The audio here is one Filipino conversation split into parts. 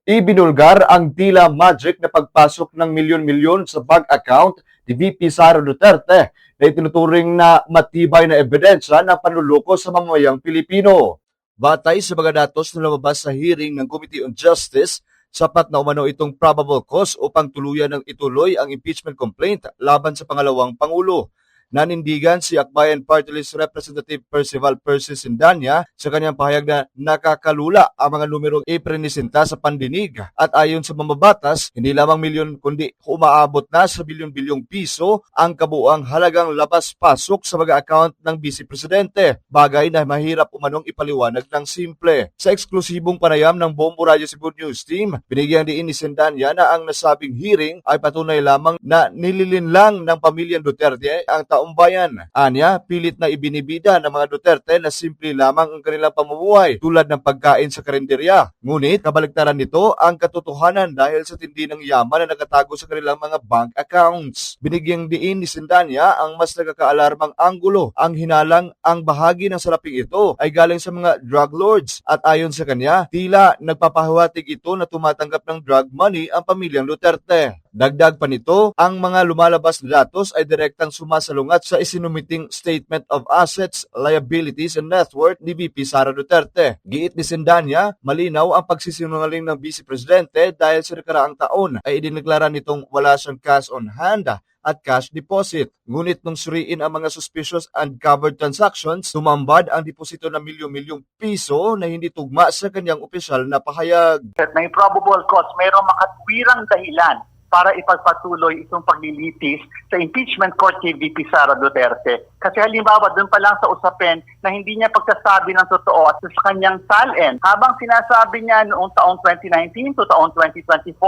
Ibinulgar ang tila magic na pagpasok ng milyon-milyon sa bank account ni VP Sara Duterte na itinuturing na matibay na ebidensya ng panluloko sa mamamayang Pilipino. Batay sa mga datos na lumabas sa hearing ng Committee on Justice, sapat na umano itong probable cause upang tuluyan ng ituloy ang impeachment complaint laban sa pangalawang Pangulo. Nanindigan si Akbayan Party List Representative Percival Percy Sindanya sa kanyang pahayag na nakakalula ang mga numerong iprenisinta sa pandinig at ayon sa mamabatas, hindi lamang milyon kundi umaabot na sa bilyon-bilyong piso ang kabuuang halagang labas-pasok sa mga account ng Vice Presidente, bagay na mahirap umanong ipaliwanag ng simple. Sa eksklusibong panayam ng Bombo Radio Cebu News Team, binigyang diin ni Sindanya na ang nasabing hearing ay patunay lamang na nililinlang ng pamilyang Duterte ang taong bayan. Anya, pilit na ibinibida ng mga Duterte na simple lamang ang kanilang pamumuhay tulad ng pagkain sa karinderya. Ngunit, kabaligtaran nito ang katotohanan dahil sa tindi ng yaman na nakatago sa kanilang mga bank accounts. Binigyang diin ni Sindanya ang mas nagkakaalarmang anggulo. Ang hinalang ang bahagi ng salaping ito ay galing sa mga drug lords at ayon sa kanya, tila nagpapahiwatig ito na tumatanggap ng drug money ang pamilyang Duterte. Dagdag pa nito, ang mga lumalabas na datos ay direktang sumasalungat sa isinumiting Statement of Assets, Liabilities and Net Worth ni VP Sara Duterte. Giit ni Sindanya, malinaw ang pagsisinungaling ng Vice Presidente dahil sa nakaraang taon ay idineklara nitong wala siyang cash on hand at cash deposit. Ngunit nung suriin ang mga suspicious and covered transactions, tumambad ang deposito ng milyon-milyong piso na hindi tugma sa kanyang opisyal na pahayag. May probable cause, mayroong makatwirang dahilan para ipagpatuloy itong paglilitis sa impeachment court kay VP Sara Duterte. Kasi halimbawa, doon pa lang sa usapin na hindi niya pagsasabi ng totoo at sa kanyang salin, habang sinasabi niya noong taong 2019 to taong 2024,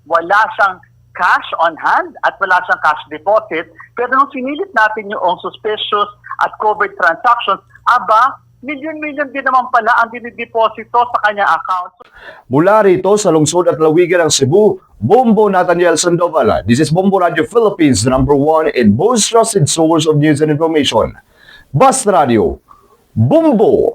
wala siyang cash on hand at wala siyang cash deposit. Pero nung sinilit natin yung suspicious at covered transactions, milyon-milyon din naman pala ang dinideposito sa kanyang account. Mula rito sa lungsod at lawigan ng Cebu, Bombo Nathaniel Sandoval. This is Bombo Radio Philippines, #1 and most trusted source of news and information. Bus Radio, Bombo!